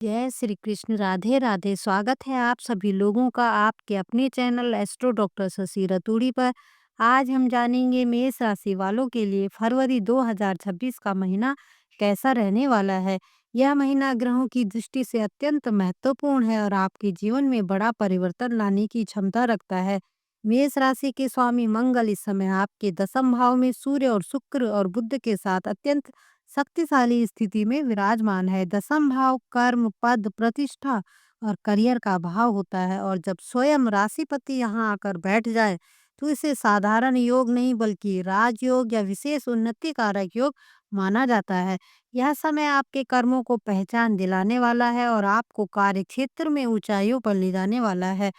जय श्री कृष्ण, राधे राधे। स्वागत है आप सभी लोगों का आपके अपने channel astro doctor Shashi Raturi पर। आज हम जानेंगे मेष राशि वालों के लिए फरवरी 2026 का महीना कैसा रहने वाला है। यह महीना ग्रहों की दृष्टि से अत्यंत महत्वपूर्ण है और आपके जीवन में बड़ा परिवर्तन लाने की क्षमता रखता है। मेष राशि के स्वामी मंगल इस समय आपके दसम भाव में सूर्य और शुक्र और बुध के साथ अत्यंत शक्तिशाली स्थिति में विराजमान है। दसम भाव कर्म, पद, प्रतिष्ठा और करियर का भाव होता है और जब स्वयं राशिपति यहाँ आकर बैठ जाए तो इसे साधारण योग नहीं बल्कि राजयोग या विशेष उन्नति कारक योग माना जाता है। यह समय आपके कर्मों को पहचान दिलाने वाला है और आपको कार्य क्षेत्र में ऊंचाइयों पर ले जाने वाला है।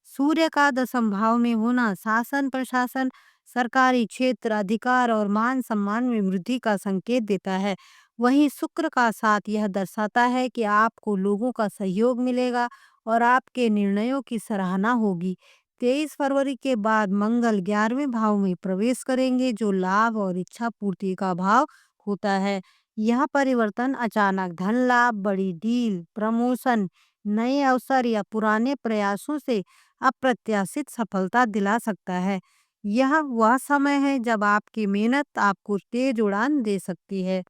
सूर्य का दसम भाव में होना शासन प्रशासन, सरकारी क्षेत्र, अधिकार और मान सम्मान में वृद्धि का संकेत देता है। वहीं शुक्र का साथ यह दर्शाता है कि आपको लोगों का सहयोग मिलेगा और आपके निर्णयों की सराहना होगी। 23 फरवरी के बाद मंगल 11वें भाव में प्रवेश करेंगे जो लाभ और इच्छा पूर्ति का भाव होता है। यह परिवर्तन अचानक धन लाभ, बड़ी डील, प्रमोशन, नए अवसर या पुराने प्रयासों से अप्रत्याशित सफलता दिला सकता है। यह वह समय है जब आपकी मेहनत आपको तेज उड़ान दे सकती है।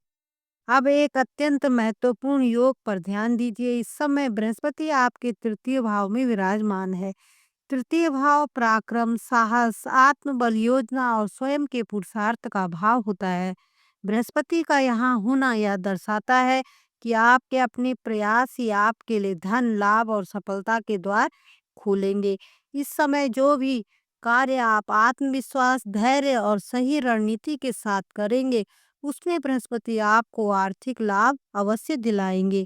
अब एक अत्यंत महत्वपूर्ण योग पर ध्यान दीजिए। इस समय बृहस्पति आपके तृतीय भाव में विराजमान है। तृतीय भाव पराक्रम, साहस, आत्मबल, योजना और स्वयं के पुरुषार्थ का भाव होता है। बृहस्पति का यहाँ होना यह दर्शाता है कि आपके अपने प्रयास ही आपके लिए धन लाभ और सफलता के द्वार खोलेंगे। इस समय जो भी कार्य आप आत्मविश्वास, धैर्य और सही रणनीति के साथ करेंगे, उसमें बृहस्पति आपको आर्थिक लाभ अवश्य दिलाएंगे।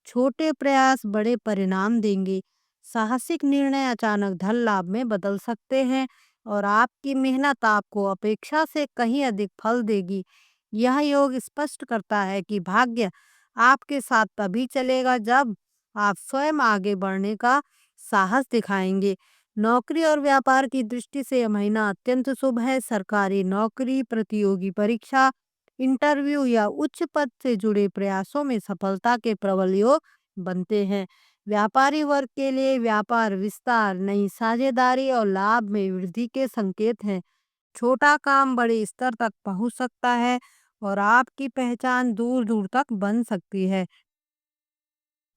छोटे प्रयास बड़े परिणाम देंगे। साहसिक निर्णय अचानक धन लाभ में बदल सकते हैं और आपकी मेहनत आपको अपेक्षा से कहीं अधिक फल देगी। यह योग स्पष्ट करता है कि भाग्य आपके साथ तभी चलेगा जब आप स्वयं आगे बढ़ने का साहस दिखाएंगे। नौकरी और व्यापार की दृष्टि से यह महीना अत्यंत शुभ है। सरकारी नौकरी, प्रतियोगी परीक्षा, इंटरव्यू या उच्च पद से जुड़े प्रयासों में सफलता के प्रबल योग बनते हैं। व्यापारी वर्ग के लिए व्यापार विस्तार, नई साझेदारी और लाभ में वृद्धि के संकेत हैं। छोटा काम बड़े स्तर तक पहुंच सकता है और आपकी पहचान दूर दूर तक बन सकती है।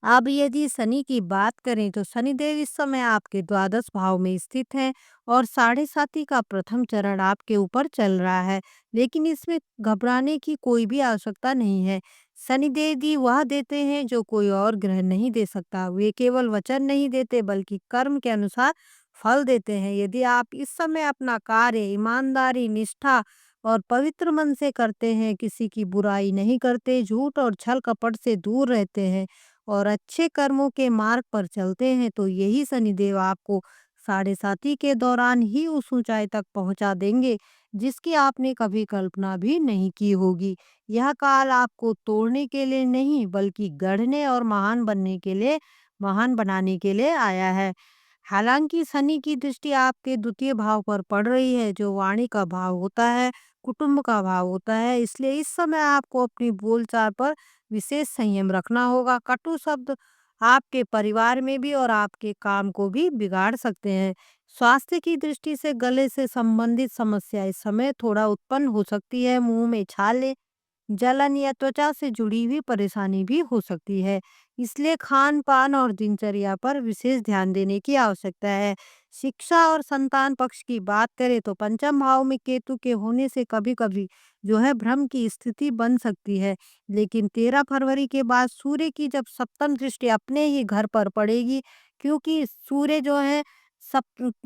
अब यदि शनि की बात करें तो शनिदेव इस समय आपके द्वादश भाव में स्थित हैं और साढ़े साथी का प्रथम चरण आपके ऊपर चल रहा है, लेकिन इसमें घबराने की कोई भी आवश्यकता नहीं है। शनिदेव जी वह देते हैं जो कोई और ग्रह नहीं दे सकता। वे केवल वचन नहीं देते बल्कि कर्म के अनुसार फल देते हैं। यदि आप इस समय अपना कार्य ईमानदारी, निष्ठा और पवित्र मन से करते हैं, किसी की बुराई नहीं करते, झूठ और छल कपट से दूर रहते हैं और अच्छे कर्मों के मार्ग पर चलते हैं, तो यही शनिदेव आपको साढ़े साथी के दौरान ही उस ऊंचाई तक पहुंचा देंगे जिसकी आपने कभी कल्पना भी नहीं की होगी। यह काल आपको तोड़ने के लिए नहीं बल्कि गढ़ने और महान बनने के लिए, महान बनाने के लिए आया है। हालांकि शनि की दृष्टि आपके द्वितीय भाव पर पड़ रही है जो वाणी का भाव होता है, कुटुंब का भाव होता है, इसलिए इस समय आपको अपनी बोलचाल पर विशेष संयम रखना होगा। कटु शब्द आपके परिवार में भी और आपके काम को भी बिगाड़ सकते हैं। स्वास्थ्य की दृष्टि से गले से संबंधित समस्या इस समय थोड़ा उत्पन्न हो सकती है। मुंह में छाले, जलन या त्वचा से जुड़ी हुई परेशानी भी हो सकती है, इसलिए खान पान और दिनचर्या पर विशेष ध्यान देने की आवश्यकता है। शिक्षा और संतान पक्ष की बात करें तो पंचम भाव में केतु के होने से कभी कभी जो है भ्रम की स्थिति बन सकती है, लेकिन 13 फरवरी के बाद सूर्य की जब सप्तम दृष्टि अपने ही घर पर पड़ेगी, क्योंकि सूर्य जो है सप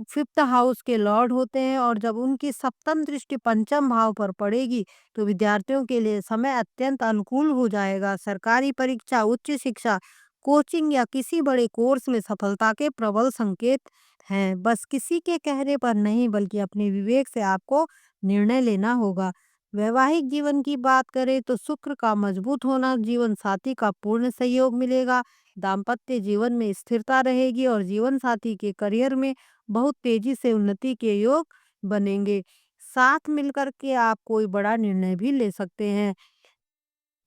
फिफ्थ हाउस के लॉर्ड होते हैं और जब उनकी सप्तम दृष्टि पंचम भाव पर पड़ेगी तो विद्यार्थियों के लिए समय अत्यंत अनुकूल हो जाएगा। सरकारी परीक्षा, उच्च शिक्षा, कोचिंग या किसी बड़े कोर्स में सफलता के प्रबल संकेत हैं। बस किसी के कहने पर नहीं बल्कि अपने विवेक से आपको निर्णय लेना होगा। वैवाहिक जीवन की बात करें तो शुक्र का मजबूत होना, जीवन साथी का पूर्ण सहयोग मिलेगा, दाम्पत्य जीवन में स्थिरता रहेगी और जीवन साथी के करियर में बहुत तेजी से उन्नति के योग बनेंगे। साथ मिलकर के आप कोई बड़ा निर्णय भी ले सकते हैं।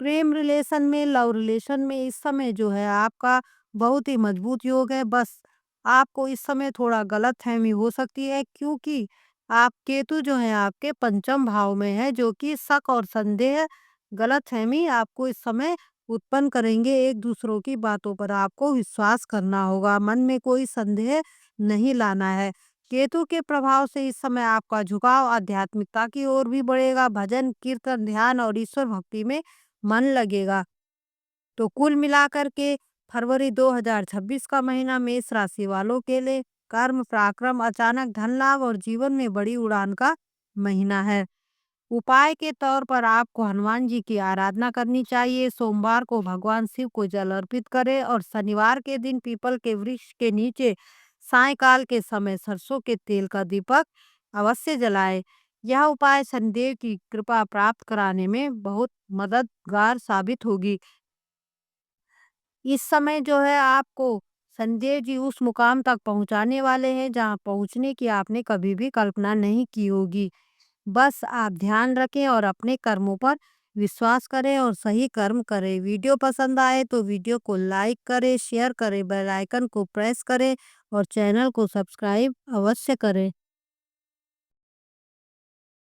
प्रेम रिलेशन में, लव रिलेशन में इस समय जो है आपका बहुत ही मजबूत योग है। बस आपको इस समय थोड़ा गलतफ़हमी हो सकती है, क्योंकि आप केतु जो है आपके पंचम भाव में है, जो कि शक और संदेह, गलतफ़हमी आपको इस समय उत्पन्न करेंगे। एक दूसरों की बातों पर आपको विश्वास करना होगा, मन में कोई संदेह नहीं लाना है। केतु के प्रभाव से इस समय आपका झुकाव आध्यात्मिकता की ओर भी बढ़ेगा। भजन, कीर्तन, ध्यान और ईश्वर भक्ति में मन लगेगा। तो कुल मिलाकर के फरवरी 2026 का महीना मेष राशि वालों के लिए कर्म, पराक्रम, अचानक धन लाभ और जीवन में बड़ी उड़ान का महीना है। उपाय के तौर पर आपको हनुमान जी की आराधना करनी चाहिए। सोमवार को भगवान शिव को जल अर्पित करें और शनिवार के दिन पीपल के वृक्ष के नीचे सायंकाल के समय सरसों के तेल का दीपक अवश्य जलाएं। यह उपाय शनिदेव की कृपा प्राप्त कराने में बहुत मददगार साबित होगी। इस समय जो है आपको शनिदेव जी उस मुकाम तक पहुंचाने वाले हैं जहां पहुंचने की आपने कभी भी कल्पना नहीं की होगी। बस आप ध्यान रखें और अपने कर्मों पर विश्वास करें और सही कर्म करें। वीडियो पसंद आए तो वीडियो को लाइक करें, शेयर करें, बेल आइकन को प्रेस करें और चैनल को सब्सक्राइब अवश्य करें।